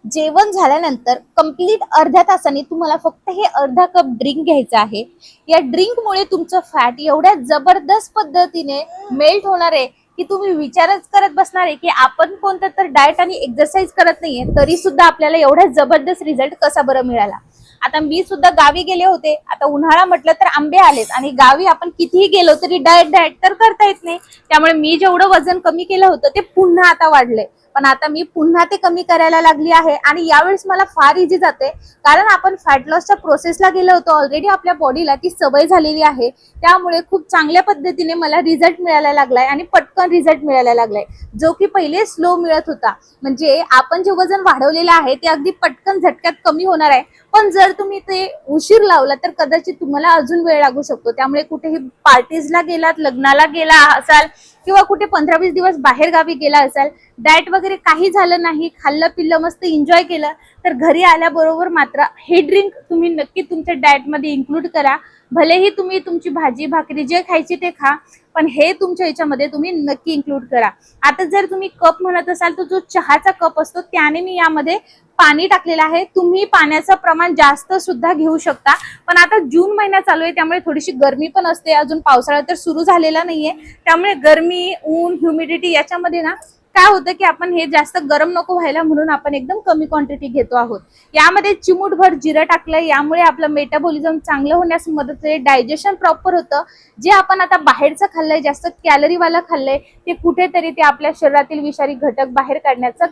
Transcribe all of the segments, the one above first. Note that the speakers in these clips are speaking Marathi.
जेवण झाल्यानंतर कंप्लीट अर्ध्या तासाने तुम्हाला फक्त हे अर्धा कप ड्रिंक घ्यायचं आहे। या ड्रिंकमुळे तुमचं फॅट एवढ्या जबरदस्त पद्धतीने मेल्ट होणार आहे की तुम्ही विचारच करत बसणार आहे की आपण कोणतं तर डाएट आणि एक्सरसाइज करत नाहीये तरी सुद्धा आपल्याला एवढा जबरदस्त रिझल्ट कसा बरं मिळाला। आता मी सुद्धा गावी गेले होते। आता उन्हाळा म्हटलं तर आंबे आलेत आणि गावी आपण कितीही गेलो तरी डाएट तर करता येत नाही। त्यामुळे मी जेवढं वजन कमी केलं होतं ते पुन्हा आता वाढलंय। पण आता मी पुन्हा ते कमी करायला लागली आहे आणि यावेळेस मला फार इझी जाते, कारण आपण फॅट लॉसच्या प्रोसेसला गेलो होतो। ऑलरेडी आपल्या बॉडीला ती सवय झालेली आहे, त्यामुळे खूप चांगल्या पद्धतीने मला रिझल्ट मिळायला लागलाय आणि पटकन रिझल्ट मिळायला लागलाय, जो की पहिले स्लो मिळत होता। म्हणजे आपण जे वजन वाढवलेलं आहे ते अगदी पटकन झटक्यात कमी होणार आहे, पण जर तुम्ही ते उशीर लावला तर कदाचित तुम्हाला अजून वेळ लागू शकतो। त्यामुळे कुठेही पार्टीजला गेलात, लग्नाला गेला असाल किंवा कुठे 15-20 दिवस बाहेर गावी गेला असाल, डाएट वगैरे काही झालं नाही, खाल्लं पिल्लं मस्त एन्जॉय केलं, तर घरी आल्याबरोबर मात्र हे ड्रिंक तुम्ही नक्की तुमच्या डाएट मध्ये इन्क्लूड करा। भलेही तुम्ही तुमची भाजी भाकरी जे खायची ते खा, पण हे तुमच्या याच्यामध्ये तुम्ही नक्की इन्क्लूड करा। आता जर तुम्ही कप म्हणत असाल तर जो चहाचा कप असतो त्याने मी यामध्ये पाणी टाकलेलं आहे। तुम्ही पाण्याचं प्रमाण जास्त सुद्धा घेऊ शकता, पण आता जून महिना चालू आहे त्यामुळे थोडीशी गरमी पण असते, अजून पावसाळा तर सुरू झालेला नाहीये, त्यामुळे गरमी ऊन ह्युमिडिटी याच्यामध्ये ना काय होतं की आपण हे जास्त गरम नको व्हायला म्हणून आपण एकदम कमी क्वांटिटी घेतो आहोत। यामध्ये चिमूटभर जिरं टाकलंय, यामुळे आपलं मेटाबॉलिझम चांगलं होण्यास मदत होते, डायजेशन प्रॉपर होतं। जे आपण आता बाहेरचं खाल्लंय, जास्त कॅलरीवाला खाल्लंय, ते कुठेतरी ते आपल्या शरीरातील विषारी घटक बाहेर काढण्याचं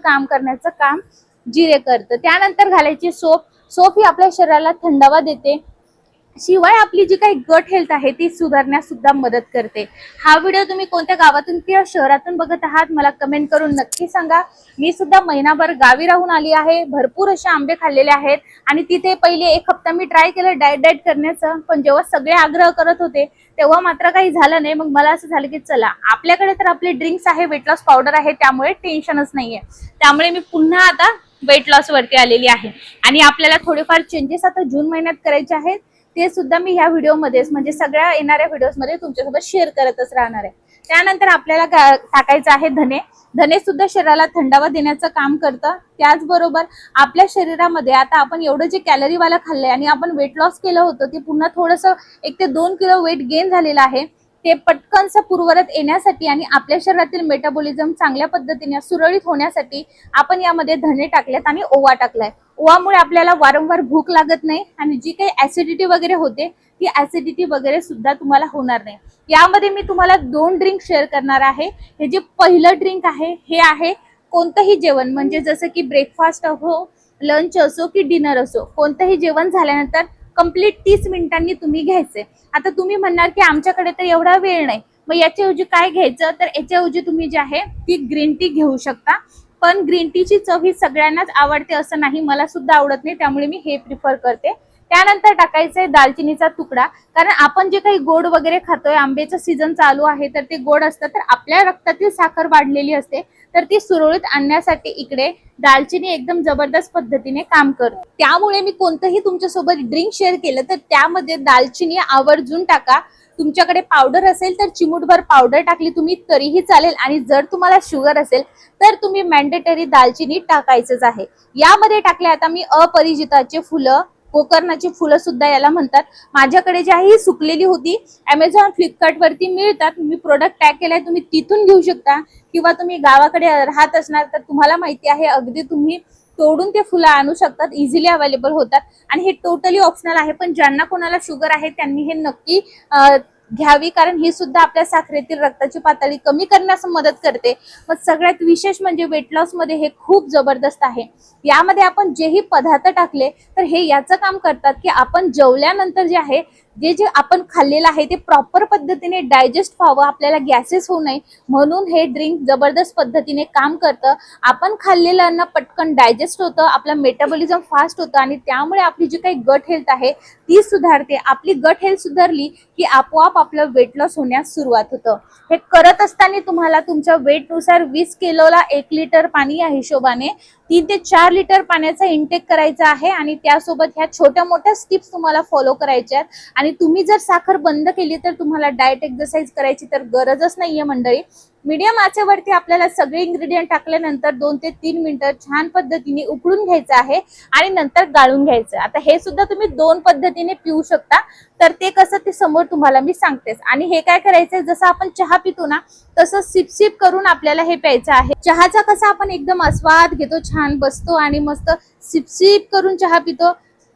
काम जिरे करतं। त्यानंतर घालायची सोप ही आपल्या शरीराला थंडावा देते, शिवाय आपली जी काही गट हेल्थ आहे ती सुधारण्यास सुद्धा मदत करते। हा व्हिडिओ तुम्ही कोणत्या गावातून किंवा शहरातून बघत आहात मला कमेंट करून नक्की सांगा। मी सुद्धा महिनाभर गावी राहून आली आहे, भरपूर असे आंबे खाल्लेले आहेत आणि तिथे पहिले 1 हप्ता मी ट्राय केलं डाएट करण्याचं, पण जेव्हा सगळे आग्रह करत होते तेव्हा मात्र काही झालं नाही। मग मला असं झालं की चला, आपल्याकडे तर आपले ड्रिंक्स आहे, वेट लॉस पावडर आहे, त्यामुळे टेन्शनच नाहीये। त्यामुळे मी पुन्हा आता वेट लॉस वरती आलेली आहे आणि आपल्याला थोडेफार चेंजेस आता जून महिन्यात करायचे आहेत, ते सुद्धा मी ह्या व्हिडिओमध्येच म्हणजे सगळ्या येणाऱ्या व्हिडिओमध्ये तुमच्यासोबत शेअर करतच राहणार आहे। त्यानंतर आपल्याला टाकायचं आहे धने। धने सुद्धा शरीराला थंडावा देण्याचं काम करतं। त्याचबरोबर आपल्या शरीरामध्ये आता आपण एवढं जे कॅलरीवाला खाल्लंय आणि आपण वेट लॉस केलं होतं ते पुन्हा थोडंसं 1 ते 2 किलो वेट गेन झालेलं आहे, ते पटकनचं पूर्वरत येण्यासाठी आणि आपल्या शरीरातील मेटाबॉलिझम चांगल्या पद्धतीने सुरळीत होण्यासाठी आपण यामध्ये धने टाकलेत आणि ओवा टाकलाय। ओवामुळे आपल्याला वारंवार भूक लागत नाही आणि जी काही ऍसिडिटी वगैरे होते ती ऍसिडिटी वगैरे सुद्धा तुम्हाला होणार नाही। यामध्ये मी तुम्हाला 2 ड्रिंक शेअर करणार आहे। हे जे पहिलं ड्रिंक आहे हे आहे कोणतंही जेवण, म्हणजे जसं की ब्रेकफास्ट असो, लंच असो की डिनर असो, कोणतंही जेवण झाल्यानंतर कंप्लीट 30 मिनिटांनी तुम्ही घ्यायचे। आता तुम्ही म्हणणार की आमच्याकडे तर एवढा वेळ नाही, मग याच्याऐवजी काय घ्यायचं, तर याच्याऐवजी तुम्ही जे आहे ती ग्रीन टी घेऊ शकता। पण ग्रीन टीची चव ही सगळ्यांनाच आवडते असं नाही, मला सुद्धा आवडत नाही, त्यामुळे मी हे प्रिफर करते। त्यानंतर टाकायचंय दालचिनीचा तुकडा, कारण आपण जे काही गोड वगैरे खातोय, आंब्याचं सीझन चालू आहे तर ते गोड असतं, तर आपल्या रक्तातील साखर वाढलेली असते, तर ती सुरळीत आणण्यासाठी इकडे दालचिनी एकदम जबरदस्त पद्धतीने काम करते। त्यामुळे मी कोणतंही तुमच्यासोबत ड्रिंक शेअर केलं तर त्यामध्ये दालचिनी आवर्जून टाका। तुमच्याकडे पावडर असेल तर चिमूटभर पावडर टाकली तुम्ही तरीही चालेल, आणि जर तुम्हाला शुगर असेल तर तुम्ही मॅन्डेटरी दालचिनी टाकायचंच आहे। यामध्ये टाकले आता मी अपरिचिताचे फुलं, गोकर्णाची फुलं सुद्धा याला म्हणतात। माझ्याकडे जी आहे ही सुकलेली होती, अमेझॉन फ्लिपकार्ट वरती मिळतात, मी प्रोडक्ट टॅग केलाय, तुम्ही तिथून घेऊ शकता, किंवा तुम्ही गावाकडे राहत असणार तर तुम्हाला माहिती आहे अगदी तुम्ही तोडून ते फुलं आणू शकतात, इझिली अवेलेबल होतात आणि हे टोटली ऑप्शनल आहे। पण ज्यांना कोणाला शुगर आहे त्यांनी हे नक्की घ्यावी, कारण ही सुद्धा आपल्या साखरेतील रक्ताची पातळी कमी करण्यास मदत करते। मग सगळ्यात विशेष म्हणजे वेट लॉस मध्ये हे खूप जबरदस्त आहे। यामध्ये आपण जेही पदार्थ टाकले तर हे याचं काम करतात की आपण जेवल्यानंतर जे आहे जे आपण खाल्लेलं आहे ते प्रॉपर पद्धतीने डायजेस्ट व्हावं, आपल्याला गॅसेस होऊ नये, म्हणून हे ड्रिंक जबरदस्त पद्धतीने काम करतं। आपण खाल्लेलं अन्न पटकन डायजेस्ट होतं, आपलं मेटाबॉलिझम फास्ट होतं आणि त्यामुळे आपली जी काही गट हेल्थ आहे ती सुधारते। आपली गट हेल्थ सुधारली की आपोआप आपलं वेट लॉस होण्यास सुरुवात होतं। हे करत असताना तुम्हाला तुमच्या वेटनुसार 20 किलोला 1 लिटर पाणी या हिशोबाने 3 ते 4 लिटर पाण्याचा इंटेक करायचा आहे आणि त्यासोबत ह्या छोट्या मोठ्या स्टेप्स तुम्हाला फॉलो करायच्या आहेत। आणि तुम्ही जर साखर बंद केली तर तुम्हाला डाएट एक्सरसाइज करायची तर गरजच नाहीये मंडळी। मीडियम आचेवरती आपल्याला सगळे इन्ग्रेडियंट टाकल्यानंतर 2 ते 3 मिनिटं छान पद्धतीने उकळून घ्यायचं आहे आणि नंतर गाळून घ्यायचं। आता हे सुद्धा तुम्ही 2 पद्धतीने पिऊ शकता, तर ते कसं ते समोर तुम्हाला मी सांगतेच। आणि हे काय करायचंय, जसं आपण चहा पितो ना तसं सिप सिप करून आपल्याला हे प्यायचं आहे। चहाचा कसा आपण एकदम आस्वाद घेतो, छान बसतो आणि मस्त सिप सिप करून चहा पितो,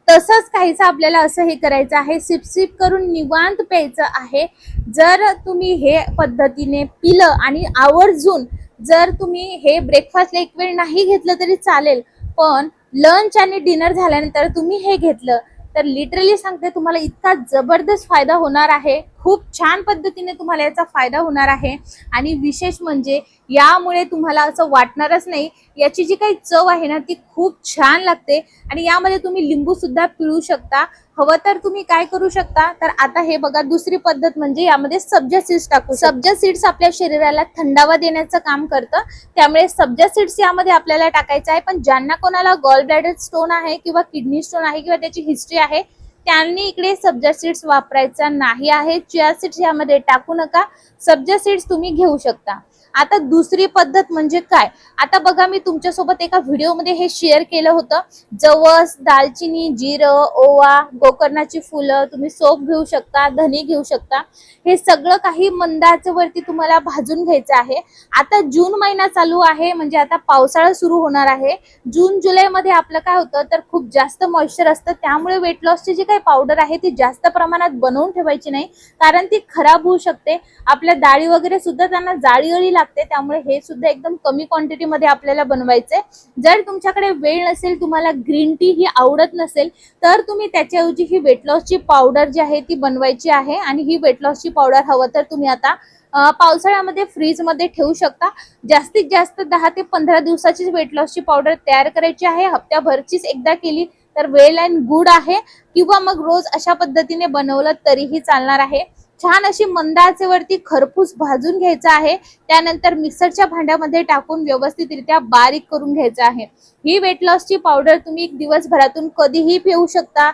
तसंच काहीचं आपल्याला असं हे करायचं आहे, सिप सिप करून निवांत प्यायचं आहे। जर तुम्ही हे पद्धतीने पिलं आणि आवर्जून जर तुम्ही हे ब्रेकफास्टला एक वेळ नाही घेतलं तरी चालेल, पण लंच आणि डिनर झाल्यानंतर तुम्ही हे घेतलं तर लिटरली सांगते तुम्हाला इतका जबरदस्त फायदा होणार आहे। खूप छान पद्धतीने तुम्हाला याचा फायदा होणार आहे आणि विशेष म्हणजे यामुळे तुम्हाला असं वाटणारच नाही, याची जी काही चव आहे ना ती खूप छान लागते। आणि यामध्ये तुम्ही लिंबू सुद्धा पिळू शकता, हवं तर तुम्ही काय करू शकता, तर आता हे बघा दुसरी पद्धत म्हणजे यामध्ये सब्जा सीड्स टाकू। सब्जा सीड्स आपल्या शरीराला थंडावा देण्याचं काम करतं, त्यामुळे सब्जा सीड्स यामध्ये आपल्याला टाकायचं आहे। पण ज्यांना कोणाला गॉल ब्लॅडर स्टोन आहे किंवा किडनी स्टोन आहे किंवा त्याची हिस्ट्री आहे त्यांनी इकडे सब्जा सीड्स वापरायचा नाही आहे। चिया सीड्स यामध्ये टाकू नका, सब्जा सीड्स तुम्ही घेऊ शकता। आता दुसरी पद्धत म्हणजे काय, आता बघा मी तुमच्यासोबत एका व्हिडिओमध्ये हे शेअर केलं होतं, जवस, दालचिनी, जिरं, ओवा, गोकर्णाची फुलं, तुम्ही सोप घेऊ शकता, धने घेऊ शकता, हे सगळं काही मंद आचेवरती तुम्हाला भाजून घ्यायचं आहे। आता जून महिना चालू आहे, म्हणजे आता पावसाळा सुरू होणार आहे। जून जुलै मध्ये आपलं काय होतं तर खूप जास्त मॉइश्चर असतं, त्यामुळे वेट लॉसची जी काही पावडर आहे ती जास्त प्रमाणात बनवून ठेवायची नाही, कारण ती खराब होऊ शकते। आपल्या डाळी वगैरे सुद्धा त्यांना जाळी अळी लागते, त्यामुळे हे सुद्धा एकदम कमी क्वांटिटी मध्ये आपल्याला बनवायचंय। जर तुमच्याकडे वेळ नसेल, तुम्हाला ग्रीन टी ही आवडत नसेल, तर तुम्ही त्याच्याऐवजी ही वेट लॉसची पावडर जी आहे ती बनवायची आहे। आणि ही वेट लॉसची पावडर हवं तर तुम्ही आता पावसाळ्यामध्ये फ्रीज मध्ये ठेवू शकता। जास्तीत जास्त 10 ते 15 दिवसाची वेट लॉसची पावडर तयार करायची आहे, हप्त्याभरचीच एकदा केली तर वेल अँड गुड आहे, किंवा मग रोज अशा पद्धतीने बनवलं तरीही चालणार आहे। छान अशी मंद आचेवरती खरपूस भाजून घ्यायचं आहे, त्यानंतर मिक्सरच्या भांड्यामध्ये टाकून व्यवस्थितरित्या बारीक करून घ्यायचं आहे। ही वेट लॉसची पावडर तुम्ही दिवसभरातून कधीही पिऊ शकता,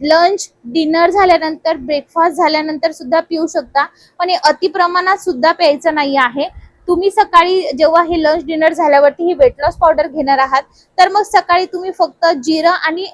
लंच डिनर झाल्यानंतर, ब्रेकफास्ट झाल्यानंतर सुद्धा पिऊ शकता, पण हे अति प्रमाणात सुद्धा प्यायचं नाही आहे। तुम्ही सकाळी जेव्हा हे लंच डिनर झाल्यावरती ही वेट लॉस पावडर घेणार आहात, तर मग सकाळी तुम्ही फक्त जिरं आणि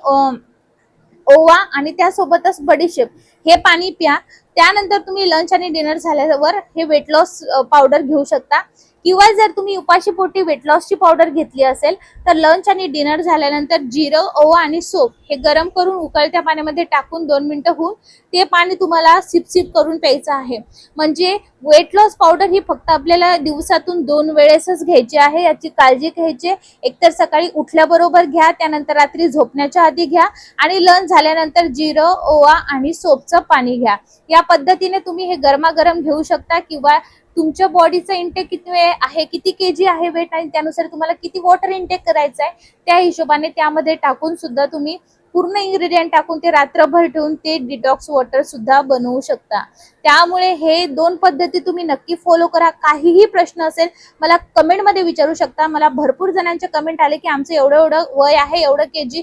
ओवा आणि त्यासोबतच बडीशेप हे पाणी प्या। त्यानंतर तुम्ही लंच आणि डिनर झाल्यावर हे वेट लॉस पावडर घेऊ शकता, किंवा जर तुम्ही उपाशी पोटी वेट लॉसची पावडर घेतली असेल तर लंच आणि डिनर झाल्यानंतर जिरं, ओवा आणि सोप हे गरम करून उकळत्या पाण्यामध्ये टाकून 2 मिनिटं होऊन ते पाणी तुम्हाला सिप सिप करून प्यायचं आहे। म्हणजे वेट लॉस पावडर ही फक्त आपल्याला दिवसातून 2 वेळेसच घ्यायची आहे, याची काळजी घ्यायची। एकतर सकाळी उठल्याबरोबर घ्या, त्यानंतर रात्री झोपण्याच्या आधी घ्या, आणि लंच झाल्यानंतर जिरं, ओवा आणि सोपचं पाणी घ्या। या पद्धतीने तुम्ही हे गरमागरम घेऊ शकता, किंवा तुमच्या बॉडीचं इंटेक किती आहे, किती केजी आहे वेट, आणि त्यानुसार तुम्हाला किती वॉटर इंटेक करायचं आहे त्या हिशोबाने त्यामध्ये टाकून सुद्धा तुम्ही पूर्ण इन्ग्रेडियंट टाकून ते रात्रभर ठेवून ते डिटॉक्स वॉटर सुद्धा बनवू शकता। त्यामुळे हे 2 पद्धती तुम्ही नक्की फॉलो करा। काहीही प्रश्न असेल मला कमेंट मध्ये विचारू शकता। मला भरपूर जणांचे कमेंट आले की आमचं एवढं वय आहे, एवढं केजी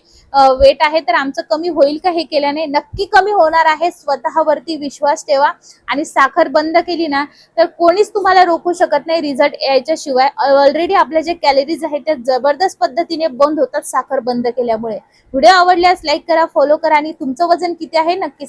वेट आहे, तर आमचं कमी होईल का हे केल्याने? नक्की कमी होणार आहे, स्वतःवरती विश्वास ठेवा। आणि साखर बंद केली ना तर कोणीच तुम्हाला रोखू शकत नाही रिझल्ट यायच्या शिवाय। ऑलरेडी आपले जे कॅलरीज आहेत त्या जबरदस्त पद्धतीने बंद होतात साखर बंद केल्यामुळे। व्हिडिओ आवडल्यास लाईक करा, फॉलो करा, आणि तुमचं वजन किती आहे नक्की